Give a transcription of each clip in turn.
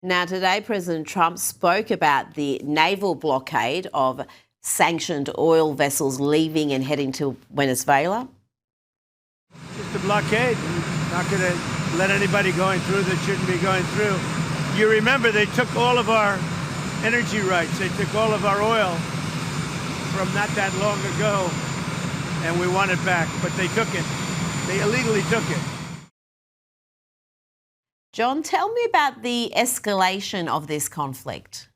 Now, today, President Trump spoke about the naval blockade of sanctioned oil vessels leaving and heading to Venezuela. Just a blockade. We're not going to let anybody going through that shouldn't be going through. You remember they took all of our energy rights. They took all of our oil from not that long ago, and we want it back. But they took it. They illegally took it. John, tell me about the escalation of this conflict.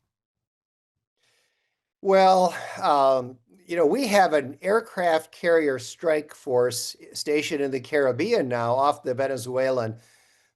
Well, we have an aircraft carrier strike force stationed in the Caribbean now off the Venezuelan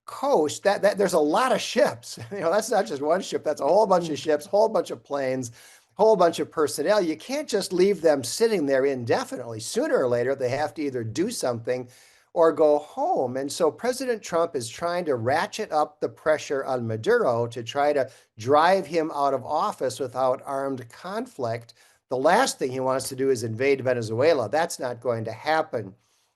coast. That there's a lot of ships. That's not just one ship. That's a whole bunch of ships, whole bunch of planes, whole bunch of personnel. You can't just leave them sitting there indefinitely. Sooner or later, they have to either do something or go home. And so President Trump is trying to ratchet up the pressure on Maduro to try to drive him out of office without armed conflict. The last thing he wants to do is invade Venezuela. That's not going to happen.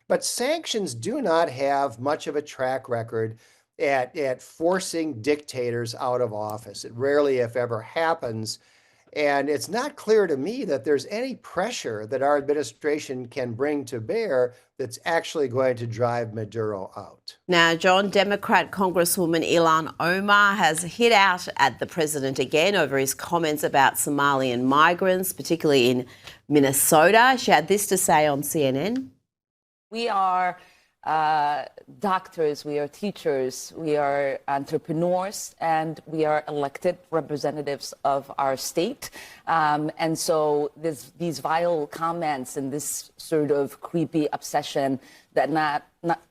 But sanctions do not have much of a track record at forcing dictators out of office. It rarely, if ever, happens. And it's not clear to me that there's any pressure that our administration can bring to bear that's actually going to drive Maduro out. Now, John, Democrat Congresswoman Ilhan Omar has hit out at the president again over his comments about Somalian migrants, particularly in Minnesota. She had this to say on CNN. We are doctors, we are teachers, we are entrepreneurs, and we are elected representatives of our state. And so these vile comments and this sort of creepy obsession that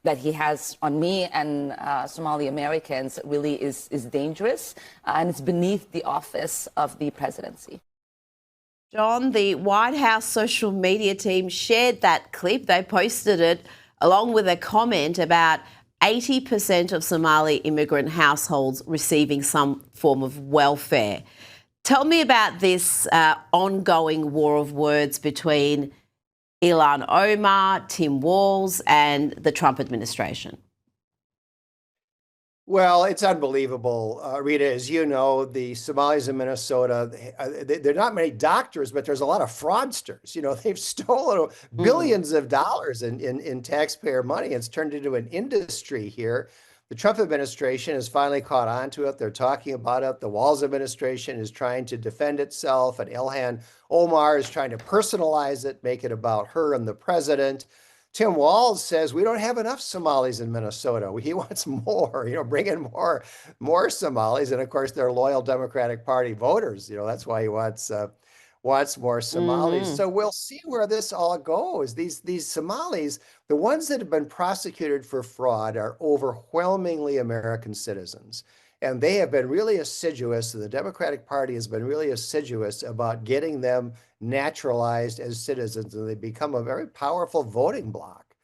that he has on me and Somali Americans really is dangerous, and it's beneath the office of the presidency. John, the White House social media team shared that clip. They posted it along with a comment about 80% of Somali immigrant households receiving some form of welfare. Tell me about this ongoing war of words between Ilhan Omar, Tim Walz, and the Trump administration. Well, it's unbelievable, Rita. As you know, the Somalis in Minnesota, there are not many doctors, but there's a lot of fraudsters. They've stolen billions of dollars in taxpayer money. It's turned into an industry here. The Trump administration has finally caught on to it. They're talking about it. The Walz administration is trying to defend itself, and Ilhan Omar is trying to personalize it, make it about her and the president. Tim Walz says we don't have enough Somalis in Minnesota. He wants more, bring in more Somalis. And of course, they're loyal Democratic Party voters. That's why he wants more Somalis. So we'll see where this all goes. These Somalis, the ones that have been prosecuted for fraud, are overwhelmingly American citizens. And they have been really assiduous, and the Democratic Party has been really assiduous about getting them naturalized as citizens, and they become a very powerful voting bloc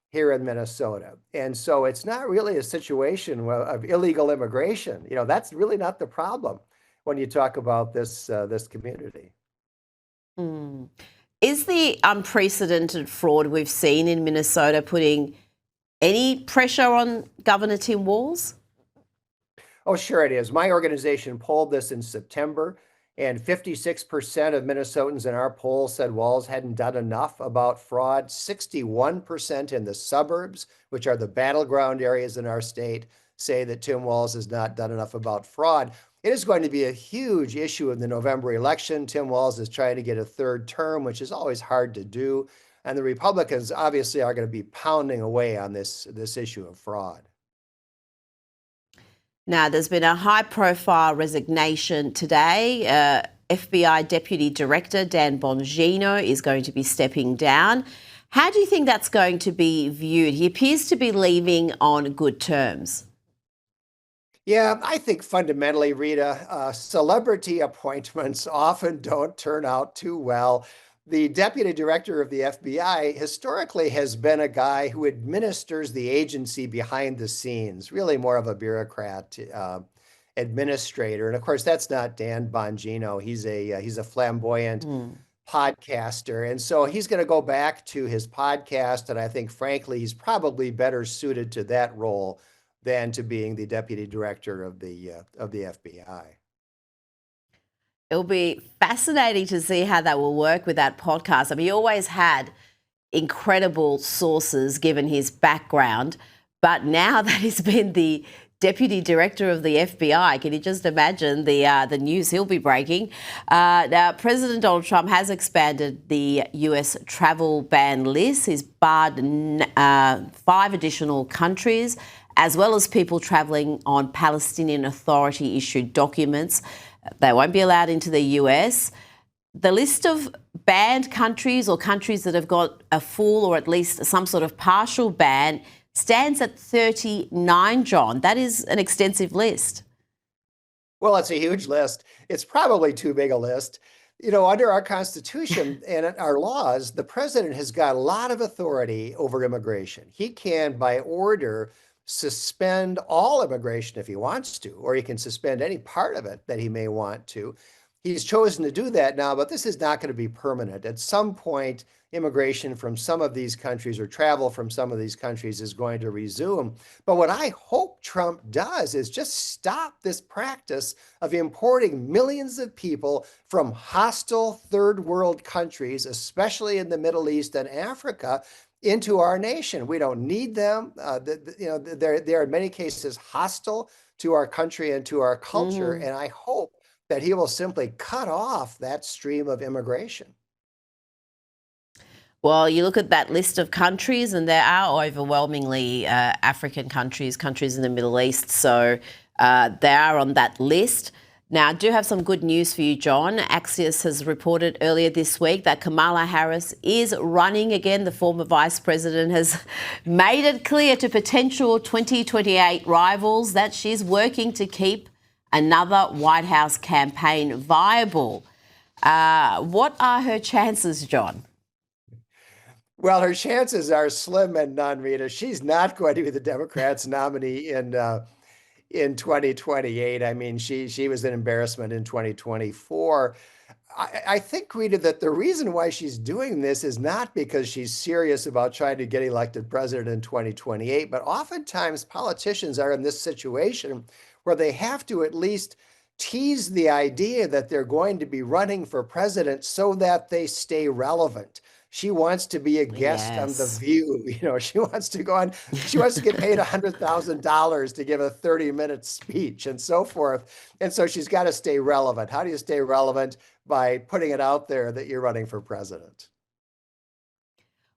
here in Minnesota. And so it's not really a situation of illegal immigration. That's really not the problem when you talk about this community. Is the unprecedented fraud we've seen in Minnesota putting any pressure on Governor Tim Walz? Oh, sure it is. My organization polled this in September, and 56% of Minnesotans in our poll said Walz hadn't done enough about fraud. 61% in the suburbs, which are the battleground areas in our state, say that Tim Walz has not done enough about fraud. It is going to be a huge issue in the November election. Tim Walz is trying to get a third term, which is always hard to do. And the Republicans obviously are going to be pounding away on this issue of fraud. Now, there's been a high-profile resignation today. FBI Deputy Director Dan Bongino is going to be stepping down. How do you think that's going to be viewed? He appears to be leaving on good terms. Yeah, I think fundamentally, Rita, celebrity appointments often don't turn out too well. The deputy director of the FBI historically has been a guy who administers the agency behind the scenes, really more of a bureaucrat administrator. And of course, that's not Dan Bongino. He's a flamboyant podcaster. And so he's going to go back to his podcast. And I think, frankly, he's probably better suited to that role than to being the deputy director of the FBI. It'll be fascinating to see how that will work with that podcast. I mean, he always had incredible sources given his background, but now that he's been the deputy director of the FBI, can you just imagine the news he'll be breaking? Now, President Donald Trump has expanded the US travel ban list. He's barred 5 additional countries, as well as people travelling on Palestinian Authority-issued documents. They won't be allowed into the US. The list of banned countries or countries that have got a full or at least some sort of partial ban stands at 39, John. That is an extensive list. Well, it's a huge list. It's probably too big a list. You know, under our Constitution and our laws, the president has got a lot of authority over immigration. He can, by order, suspend all immigration if he wants to, or he can suspend any part of it that he may want to. He's chosen to do that now, but this is not going to be permanent. At some point, immigration from some of these countries or travel from some of these countries is going to resume. But what I hope Trump does is just stop this practice of importing millions of people from hostile third world countries, especially in the Middle East and Africa, into our nation. We don't need them. They're in many cases hostile to our country and to our culture. And I hope that he will simply cut off that stream of immigration. Well, you look at that list of countries, and there are overwhelmingly African countries, countries in the Middle East. So they are on that list. Now, I do have some good news for you, John. Axios has reported earlier this week that Kamala Harris is running again. The former vice president has made it clear to potential 2028 rivals that she's working to keep another White House campaign viable. What are her chances, John? Well, her chances are slim and none, Rita. She's not going to be the Democrats' nominee in 2028. I mean, she was an embarrassment in 2024. I think, Rita, that the reason why she's doing this is not because she's serious about trying to get elected president in 2028, but oftentimes politicians are in this situation where they have to at least tease the idea that they're going to be running for president so that they stay relevant. She wants to be a guest on The View. You know, she wants to go on, she wants to get paid $100,000 to give a 30-minute speech and so forth. And so she's got to stay relevant. How do you stay relevant? By putting it out there that you're running for president.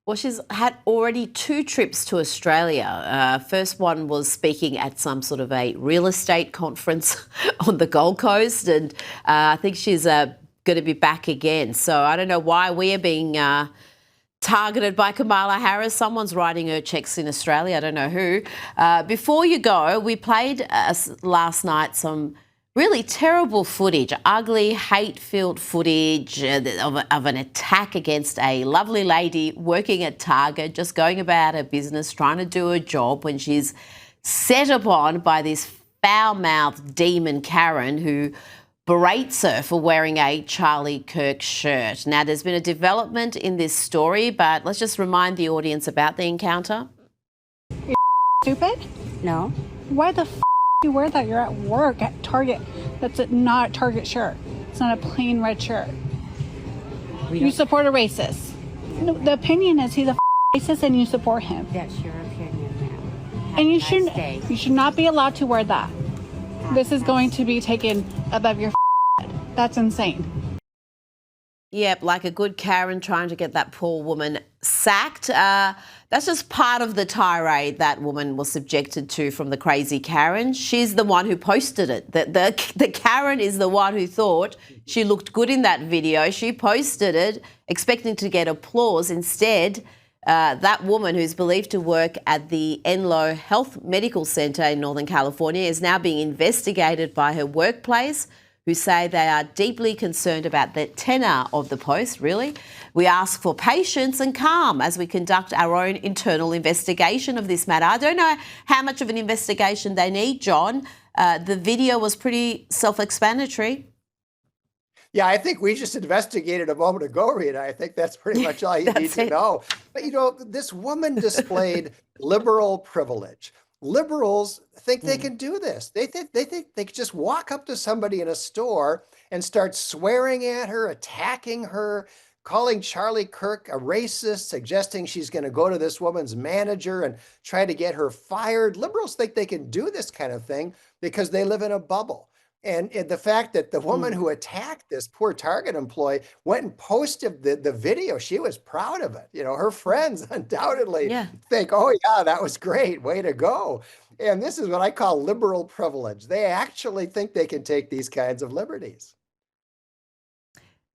Well, she's had already 2 trips to Australia. First one was speaking at some sort of a real estate conference on the Gold Coast. And I think she's going to be back again. So I don't know why we are being targeted by Kamala Harris. Someone's writing her checks in Australia. I don't know who. Before you go, we played last night some really terrible footage, ugly, hate-filled footage of an attack against a lovely lady working at Target, just going about her business, trying to do her job when she's set upon by this foul-mouthed demon Karen who berates her for wearing a Charlie Kirk shirt. Now, there's been a development in this story, but let's just remind the audience about the encounter. You're stupid? No. Why the you wear that? You're at work at Target. That's not a Target shirt. It's not a plain red shirt. You support a racist. No, the opinion is he's a racist and you support him. That's your opinion, ma'am. And you should not be allowed to wear that. This is going to be taken above your head. That's insane. Yep, like a good Karen trying to get that poor woman sacked. That's just part of the tirade that woman was subjected to from the crazy Karen. She's the one who posted it. The Karen is the one who thought she looked good in that video. She posted it expecting to get applause. Instead, that woman, who's believed to work at the Enloe Health Medical Center in Northern California, is now being investigated by her workplace, who say they are deeply concerned about the tenor of the post, really. We ask for patience and calm as we conduct our own internal investigation of this matter. I don't know how much of an investigation they need, John. The video was pretty self-explanatory. Yeah, I think we just investigated a moment ago, Rita. I think that's pretty much all you need to know. But, you know, this woman displayed liberal privilege. liberals think they can do this. They think they could just walk up to somebody in a store and start swearing at her, attacking her, calling Charlie Kirk a racist, suggesting she's going to go to this woman's manager and try to get her fired. Liberals think they can do this kind of thing because they live in a bubble. And the fact that the woman who attacked this poor Target employee went and posted the video, she was proud of it. You know, her friends undoubtedly think, oh, yeah, that was great. Way to go. And this is what I call liberal privilege. They actually think they can take these kinds of liberties.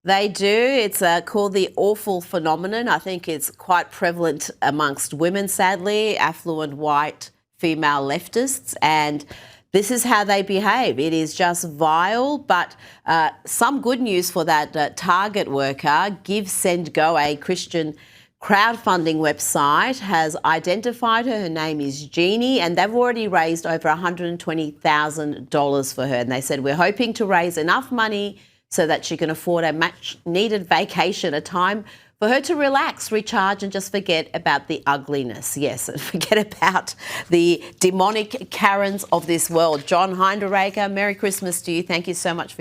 They do. It's called the awful phenomenon. I think it's quite prevalent amongst women, sadly, affluent white female leftists. And this is how they behave. It is just vile, but some good news for that Target worker. Give, Send, Go, a Christian crowdfunding website, has identified her. Her name is Jeannie, and they've already raised over $120,000 for her. And they said, we're hoping to raise enough money so that she can afford a much-needed vacation, a time for her to relax, recharge, and just forget about the ugliness. Yes, and forget about the demonic Karens of this world. John Hinderaker, Merry Christmas to you. Thank you so much for